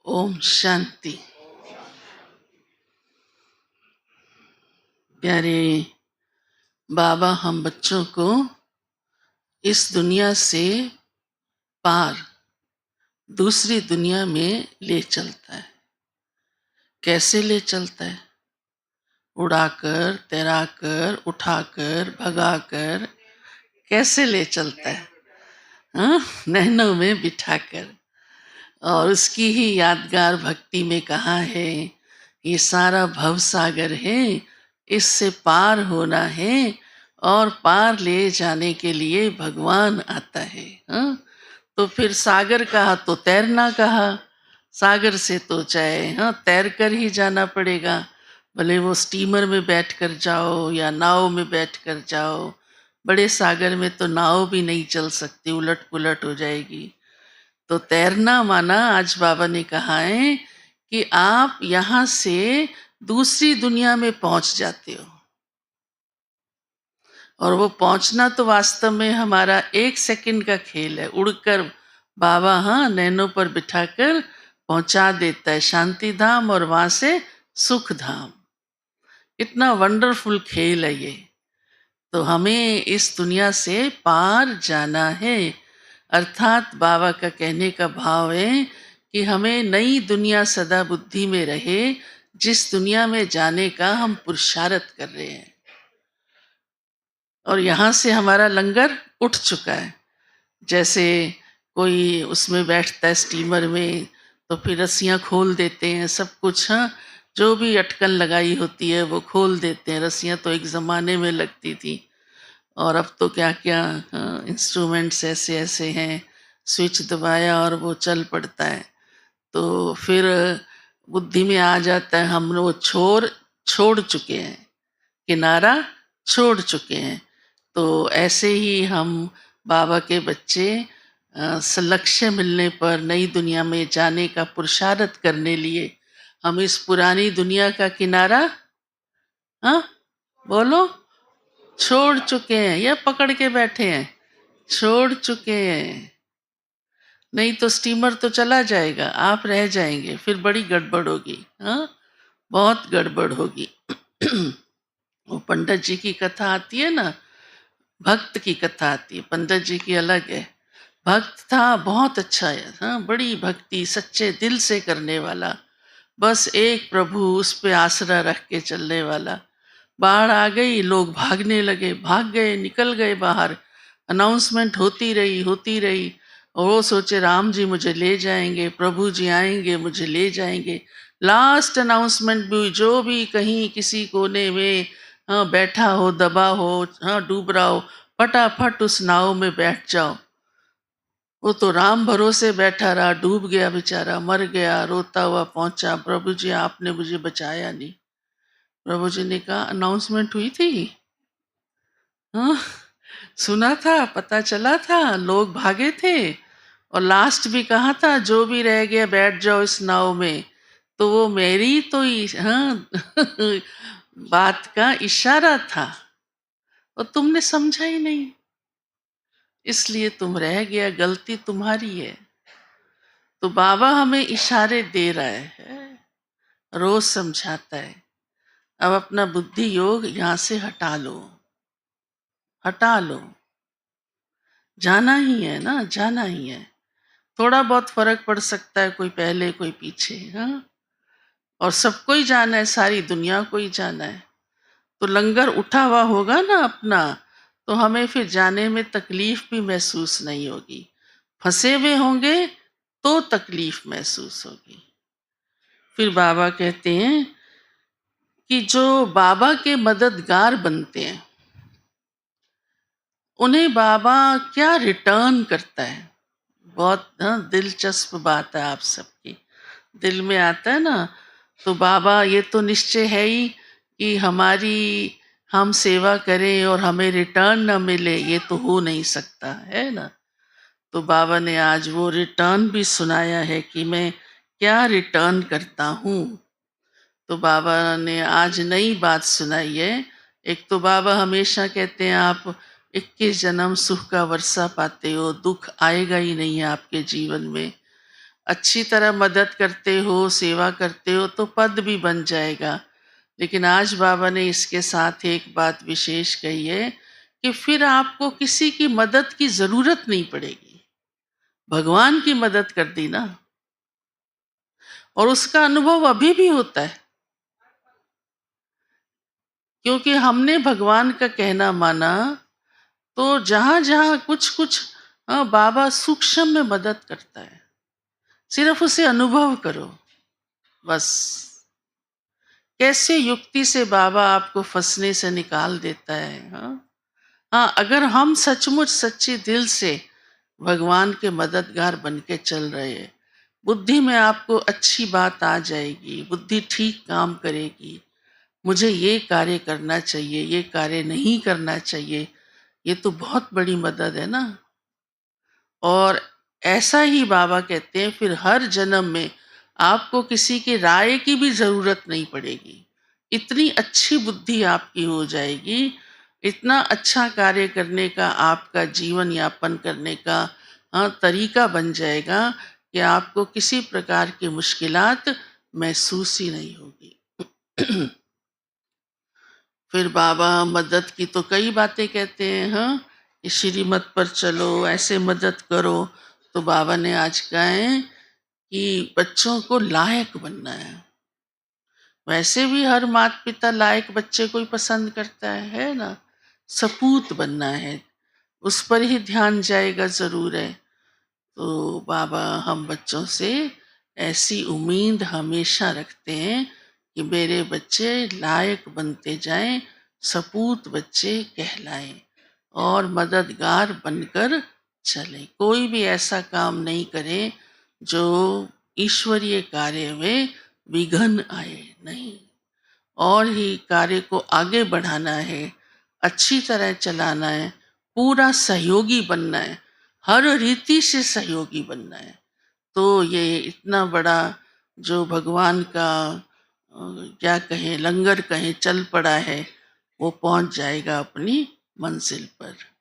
ओम शांति। प्यारे बाबा हम बच्चों को इस दुनिया से पार दूसरी दुनिया में ले चलता है। कैसे ले चलता है? उड़ाकर, तैराकर, उठाकर, भगाकर, कैसे ले चलता है? हाँ, नैनों में बिठाकर। और उसकी ही यादगार भक्ति में कहा है, ये सारा भव सागर है, इससे पार होना है और पार ले जाने के लिए भगवान आता है। हाँ? तो फिर सागर कहा तो तैरना कहा। सागर से तो चाहे तैर कर ही जाना पड़ेगा, भले वो स्टीमर में बैठ कर जाओ या नाव में बैठ कर जाओ। बड़े सागर में तो नाव भी नहीं चल सकती, उलट पुलट हो जाएगी। तो तैरना माना आज बाबा ने कहा है कि आप यहाँ से दूसरी दुनिया में पहुंच जाते हो। और वो पहुंचना तो वास्तव में हमारा 1 सेकंड का खेल है। उड़कर बाबा नैनों पर बिठाकर पहुंचा देता है शांति धाम और वहां से सुख धाम। इतना वंडरफुल खेल है ये। तो हमें इस दुनिया से पार जाना है। अर्थात बाबा का कहने का भाव है कि हमें नई दुनिया सदा बुद्धि में रहे, जिस दुनिया में जाने का हम पुरुषार्थ कर रहे हैं। और यहाँ से हमारा लंगर उठ चुका है। जैसे कोई उसमें बैठता है स्टीमर में, तो फिर रस्सियाँ खोल देते हैं, सब कुछ जो भी अटकन लगाई होती है वो खोल देते हैं। रस्सियाँ तो एक ज़माने में लगती थी, और अब तो क्या क्या इंस्ट्रूमेंट्स ऐसे ऐसे हैं, स्विच दबाया और वो चल पड़ता है। तो फिर बुद्धि में आ जाता है हम वो छोड़ चुके हैं, किनारा छोड़ चुके हैं। तो ऐसे ही हम बाबा के बच्चे लक्ष्य मिलने पर नई दुनिया में जाने का पुरुषार्थ करने लिए हम इस पुरानी दुनिया का किनारा हाँ बोलो छोड़ चुके हैं या पकड़ के बैठे हैं? छोड़ चुके हैं। नहीं तो स्टीमर तो चला जाएगा, आप रह जाएंगे, फिर बड़ी गड़बड़ होगी। हाँ, बहुत गड़बड़ होगी। वो पंडित जी की कथा आती है ना, भक्त की कथा आती है, पंडित जी की अलग है। भक्त था, बहुत अच्छा है, हाँ, बड़ी भक्ति सच्चे दिल से करने वाला, बस एक प्रभु उस पे आसरा रख के चलने वाला। बाढ़ आ गई, लोग भागने लगे, भाग गए, निकल गए बाहर। अनाउंसमेंट होती रही, और वो सोचे राम जी मुझे ले जाएंगे, प्रभु जी आएंगे मुझे ले जाएंगे। लास्ट अनाउंसमेंट भी जो भी कहीं किसी कोने में बैठा हो, दबा हो, डूब रहा हो, फटाफट उस नाव में बैठ जाओ। वो तो राम भरोसे बैठा रहा, डूब गया बेचारा, मर गया, रोता हुआ पहुंचा, प्रभु जी आपने मुझे बचाया नहीं। प्रभु जी ने कहा अनाउंसमेंट हुई थी, हाँ, सुना था, पता चला था, लोग भागे थे, और लास्ट भी कहा था जो भी रह गया बैठ जाओ इस नाव में। तो वो मेरी तो बात का इशारा था, और तुमने समझा ही नहीं, इसलिए तुम रह गया, गलती तुम्हारी है। तो बाबा हमें इशारे दे रहा है, रोज समझाता है, अब अपना बुद्धि योग यहाँ से हटा लो, हटा लो। जाना ही है ना, जाना ही है। थोड़ा बहुत फर्क पड़ सकता है, कोई पहले कोई पीछे, हाँ, और सबको ही जाना है, सारी दुनिया को ही जाना है। तो लंगर उठा हुआ होगा ना अपना, तो हमें फिर जाने में तकलीफ भी महसूस नहीं होगी। फंसे हुए होंगे तो तकलीफ महसूस होगी। फिर बाबा कहते हैं कि जो बाबा के मददगार बनते हैं उन्हें बाबा क्या रिटर्न करता है। बहुत दिलचस्प बात है, आप सबकी दिल में आता है ना। तो बाबा ये तो निश्चय है ही कि हमारी हम सेवा करें और हमें रिटर्न न मिले, ये तो हो नहीं सकता है ना। तो बाबा ने आज वो रिटर्न भी सुनाया है कि मैं क्या रिटर्न करता हूँ। तो बाबा ने आज नई बात सुनाई है। एक तो बाबा हमेशा कहते हैं आप 21 जन्म सुख का वर्षा पाते हो, दुख आएगा ही नहीं है आपके जीवन में। अच्छी तरह मदद करते हो, सेवा करते हो तो पद भी बन जाएगा। लेकिन आज बाबा ने इसके साथ एक बात विशेष कही है कि फिर आपको किसी की मदद की ज़रूरत नहीं पड़ेगी। भगवान की मदद कर दी ना, और उसका अनुभव अभी भी होता है, क्योंकि हमने भगवान का कहना माना। तो जहाँ-जहाँ कुछ-कुछ बाबा सूक्ष्म में मदद करता है। सिर्फ उसे अनुभव करो, बस। कैसे युक्ति से बाबा आपको फँसने से निकाल देता है, हाँ? हाँ, अगर हम सचमुच सच्चे दिल से भगवान के मददगार बन के चल रहे हैं, बुद्धि में आपको अच्छी बात आ जाएगी, बुद्धि ठीक काम करेगी। मुझे ये कार्य करना चाहिए, ये कार्य नहीं करना चाहिए, ये तो बहुत बड़ी मदद है ना। और ऐसा ही बाबा कहते हैं फिर हर जन्म में आपको किसी की राय की भी ज़रूरत नहीं पड़ेगी। इतनी अच्छी बुद्धि आपकी हो जाएगी, इतना अच्छा कार्य करने का आपका जीवन यापन करने का तरीका बन जाएगा कि आपको किसी प्रकार की मुश्किलात महसूस ही नहीं होगी। फिर बाबा मदद की तो कई बातें कहते हैं, हाँ, कि श्रीमत पर चलो, ऐसे मदद करो। तो बाबा ने आज कहा है कि बच्चों को लायक बनना है। वैसे भी हर माता पिता लायक बच्चे को ही पसंद करता है ना। सपूत बनना है, उस पर ही ध्यान जाएगा जरूर है। तो बाबा हम बच्चों से ऐसी उम्मीद हमेशा रखते हैं कि मेरे बच्चे लायक बनते जाएं, सपूत बच्चे कहलाएं और मददगार बनकर चलें। कोई भी ऐसा काम नहीं करें जो ईश्वरीय कार्य में विघ्न आए, नहीं। और ही कार्य को आगे बढ़ाना है, अच्छी तरह चलाना है, पूरा सहयोगी बनना है, हर रीति से सहयोगी बनना है। तो ये इतना बड़ा जो भगवान का क्या कहें, लंगर कहें, चल पड़ा है, वो पहुंच जाएगा अपनी मंजिल पर।